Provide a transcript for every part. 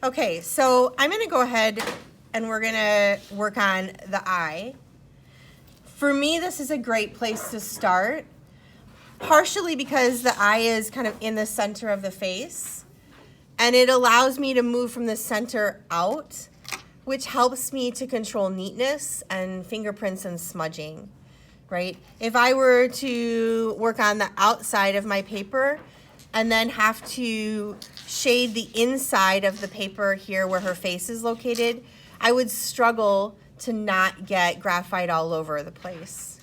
Okay, so I'm gonna go ahead and we're gonna work on the eye. For me, this is a great place to start, partially because the eye is kind of in the center of the face, and it allows me to move from the center out, which helps me to control neatness and fingerprints and smudging, right? If I were to work on the outside of my paper and then have to shade the inside of the paper here where her face is located, I would struggle to not get graphite all over the place.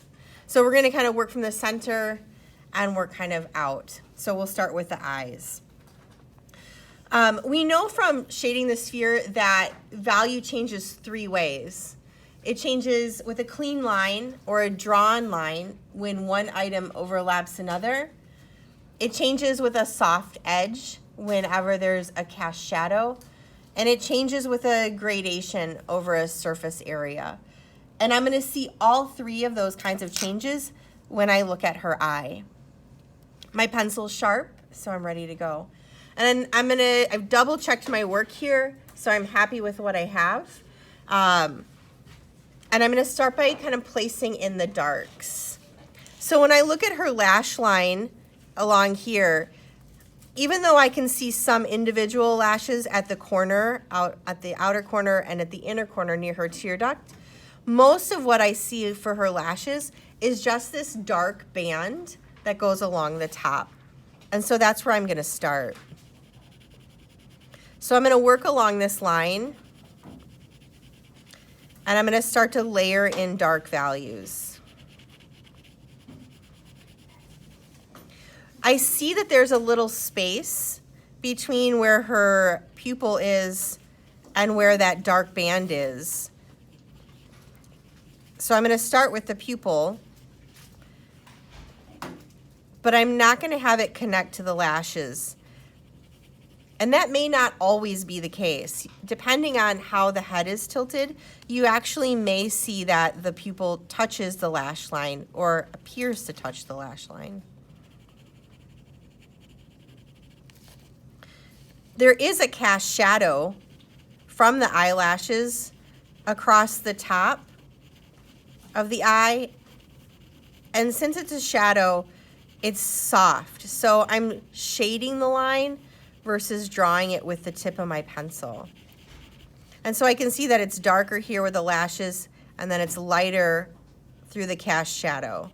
So we're gonna kind of work from the center and work kind of out. So we'll start with the eyes. We know from shading the sphere that value changes 3 ways. It changes with a clean line or a drawn line when one item overlaps another. It changes with a soft edge whenever there's a cast shadow. And it changes with a gradation over a surface area. And I'm gonna see all 3 of those kinds of changes when I look at her eye. My pencil's sharp, so I'm ready to go. And I've double checked my work here, so I'm happy with what I have. And I'm gonna start by kind of placing in the darks. So when I look at her lash line along here, even though I can see some individual lashes at the corner, out at the outer corner and at the inner corner near her tear duct, most of what I see for her lashes is just this dark band that goes along the top. And so that's where I'm gonna start. So I'm gonna work along this line, and I'm gonna start to layer in dark values. I see that there's a little space between where her pupil is and where that dark band is. So I'm gonna start with the pupil, but I'm not gonna have it connect to the lashes. And that may not always be the case. Depending on how the head is tilted, you actually may see that the pupil touches the lash line or appears to touch the lash line. There is a cast shadow from the eyelashes across the top of the eye. And since it's a shadow, it's soft. So I'm shading the line versus drawing it with the tip of my pencil. And so I can see that it's darker here with the lashes, and then it's lighter through the cast shadow,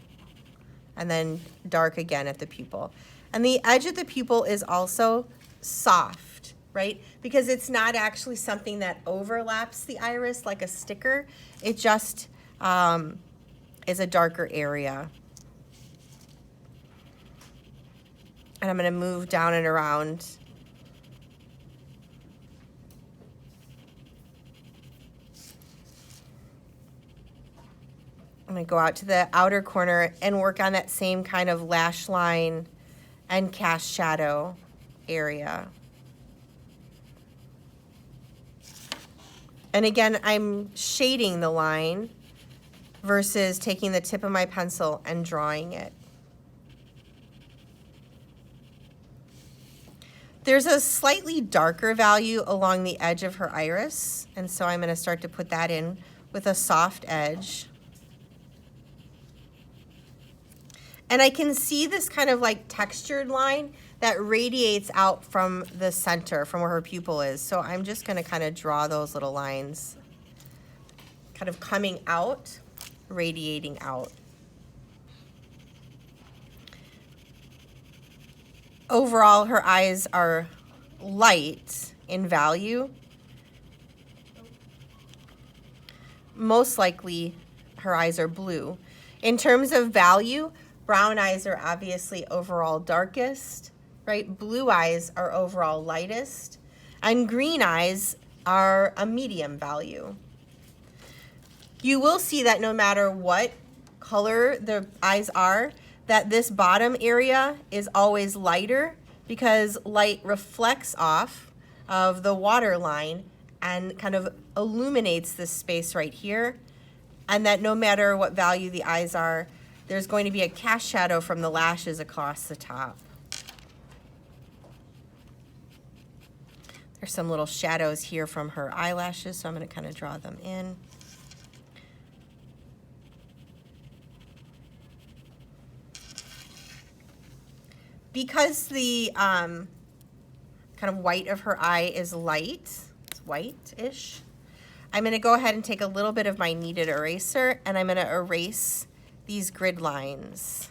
and then dark again at the pupil. And the edge of the pupil is also soft, right? Because it's not actually something that overlaps the iris like a sticker. It just is a darker area. And I'm gonna move down and around. I'm gonna go out to the outer corner and work on that same kind of lash line and cast shadow area. And again, I'm shading the line versus taking the tip of my pencil and drawing it. There's a slightly darker value along the edge of her iris, and so I'm gonna start to put that in with a soft edge. And I can see this kind of like textured line that radiates out from the center, from where her pupil is. So I'm just gonna kind of draw those little lines, kind of coming out, radiating out. Overall, her eyes are light in value. Most likely, her eyes are blue. In terms of value, brown eyes are obviously overall darkest, right? Blue eyes are overall lightest, and green eyes are a medium value. You will see that no matter what color the eyes are, that this bottom area is always lighter because light reflects off of the water line and kind of illuminates this space right here, and that no matter what value the eyes are, there's going to be a cast shadow from the lashes across the top. There's some little shadows here from her eyelashes, so I'm going to kind of draw them in. Because the kind of white of her eye is light, it's white-ish, I'm going to go ahead and take a little bit of my kneaded eraser and I'm going to erase these grid lines.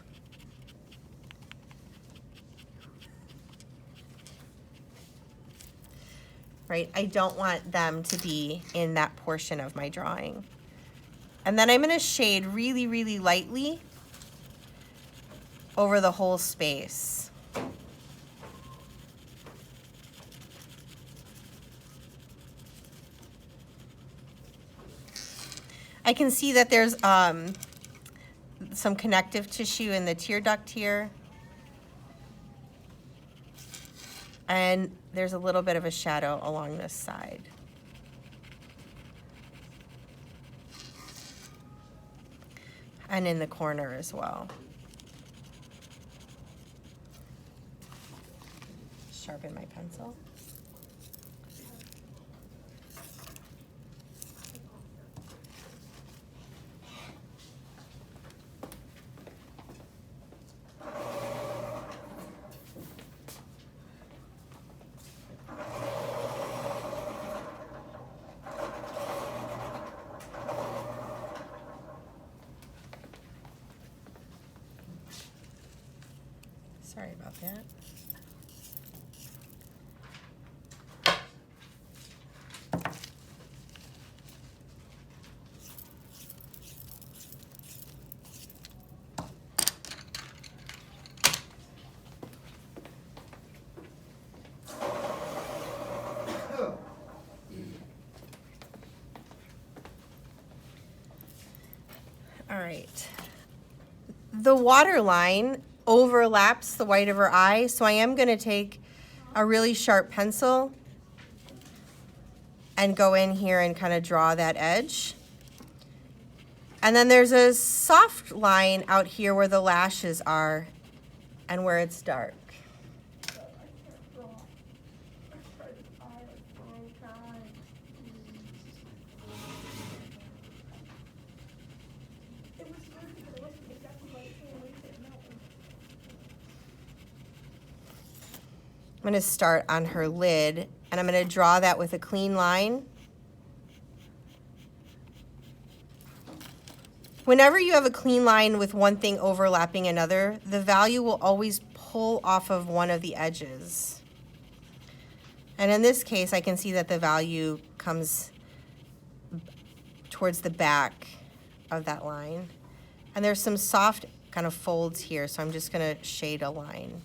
Right? I don't want them to be in that portion of my drawing. And then I'm going to shade really, really lightly over the whole space. I can see that there's some connective tissue in the tear duct here. And there's a little bit of a shadow along this side. And in the corner as well. Sharpen my pencil. Sorry about that. All right. The water line overlaps the white of her eye, so I am going to take a really sharp pencil and go in here and kind of draw that edge. And then there's a soft line out here where the lashes are and where it's dark. I'm going to start on her lid, and I'm going to draw that with a clean line. Whenever you have a clean line with one thing overlapping another, the value will always pull off of one of the edges. And in this case, I can see that the value comes towards the back of that line. And there's some soft kind of folds here, so I'm just going to shade a line.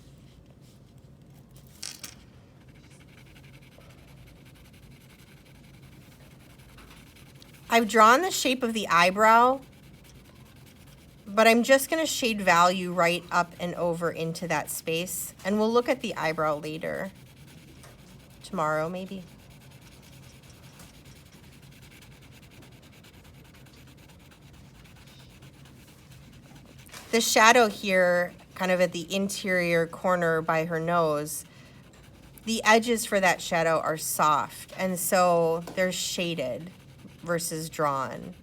I've drawn the shape of the eyebrow, but I'm just going to shade value right up and over into that space. And we'll look at the eyebrow later. Tomorrow, maybe. The shadow here, kind of at the interior corner by her nose, the edges for that shadow are soft, and so they're shaded versus drawn.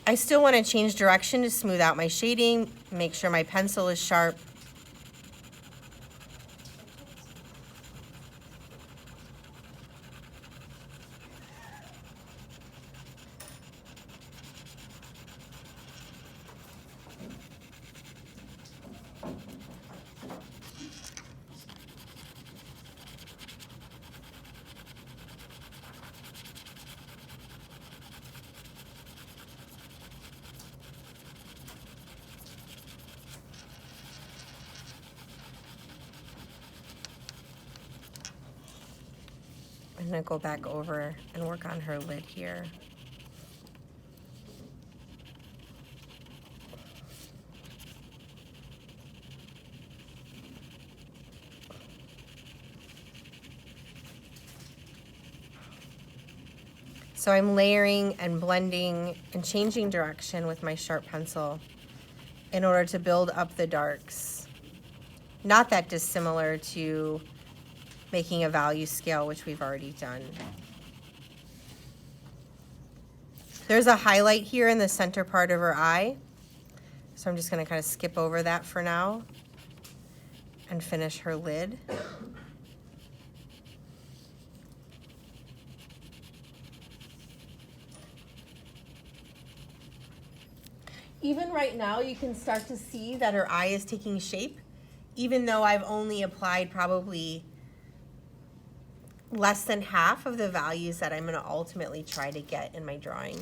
I still want to change direction to smooth out my shading, make sure my pencil is sharp. I'm going to go back over and work on her lid here. So I'm layering and blending and changing direction with my sharp pencil in order to build up the darks. Not that dissimilar to making a value scale, which we've already done. There's a highlight here in the center part of her eye. So I'm just going to kind of skip over that for now and finish her lid. Even right now, you can start to see that her eye is taking shape, even though I've only applied probably less than half of the values that I'm going to ultimately try to get in my drawing.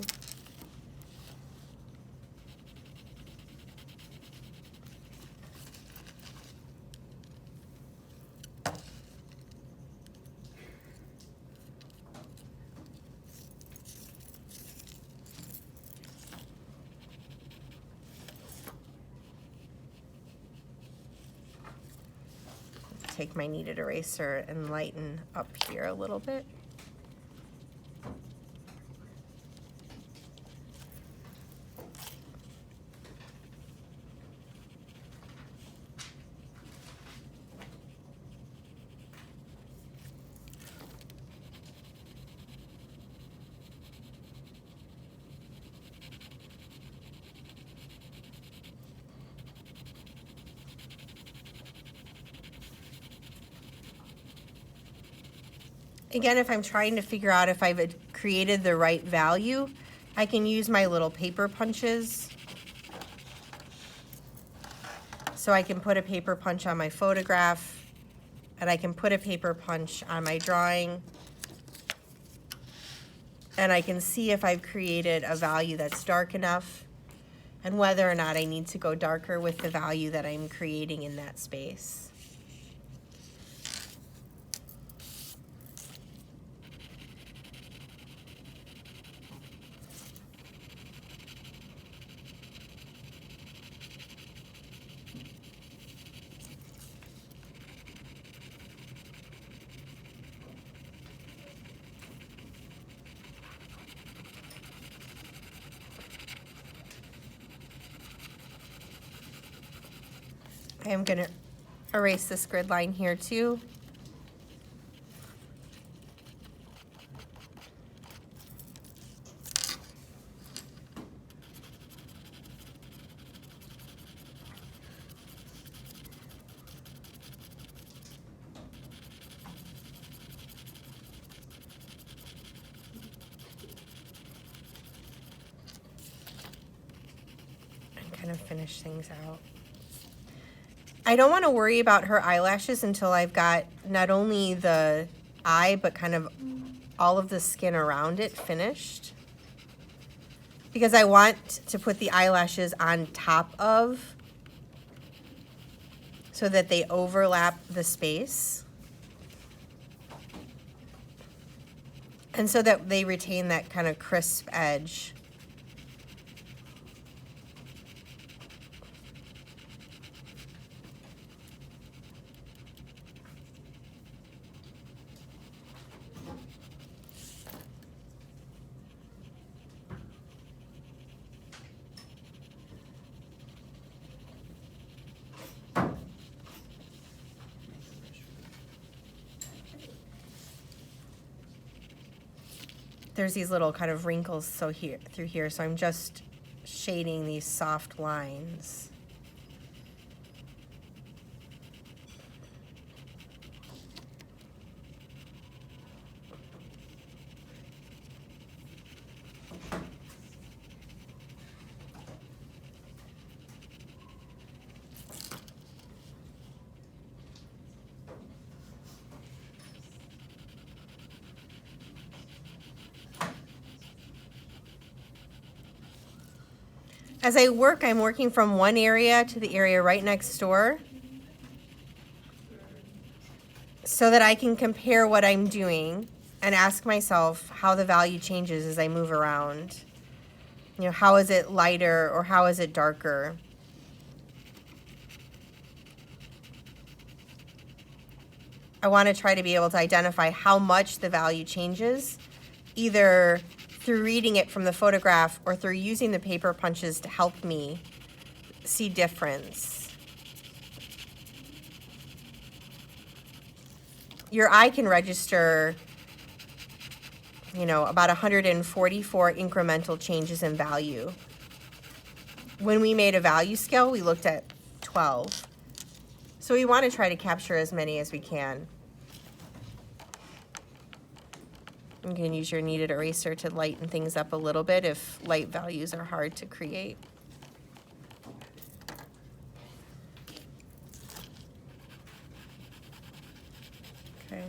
Take my kneaded eraser and lighten up here a little bit. Again, if I'm trying to figure out if I've created the right value, I can use my little paper punches. So I can put a paper punch on my photograph, and I can put a paper punch on my drawing, and I can see if I've created a value that's dark enough and whether or not I need to go darker with the value that I'm creating in that space. I am going to erase this grid line here too. And kind of finish things out. I don't want to worry about her eyelashes until I've got not only the eye, but kind of all of the skin around it finished. Because I want to put the eyelashes on top of so that they overlap the space. And so that they retain that kind of crisp edge. There's these little kind of wrinkles through here, so I'm just shading these soft lines. As I work, I'm working from one area to the area right next door so that I can compare what I'm doing and ask myself how the value changes as I move around. You know, how is it lighter or how is it darker? I want to try to be able to identify how much the value changes, either through reading it from the photograph or through using the paper punches to help me see difference. Your eye can register, you know, about 144 incremental changes in value. When we made a value scale, we looked at 12. So we want to try to capture as many as we can. You can use your kneaded eraser to lighten things up a little bit if light values are hard to create. Okay.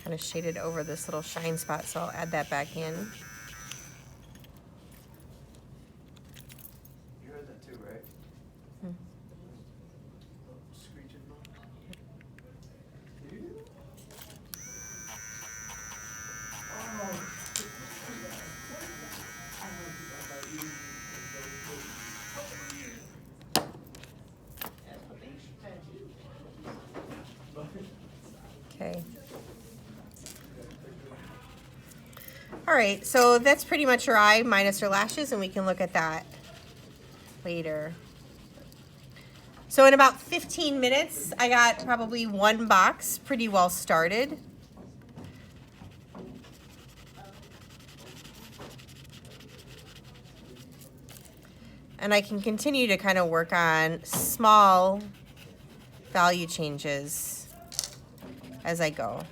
Kind of shaded over this little shine spot, so I'll add that back in. You heard that too, right? Hmm. Screeching. Okay. All right, so that's pretty much her eye minus her lashes, and we can look at that later. So in about 15 minutes, I got probably one box pretty well started. And I can continue to kind of work on small value changes as I go.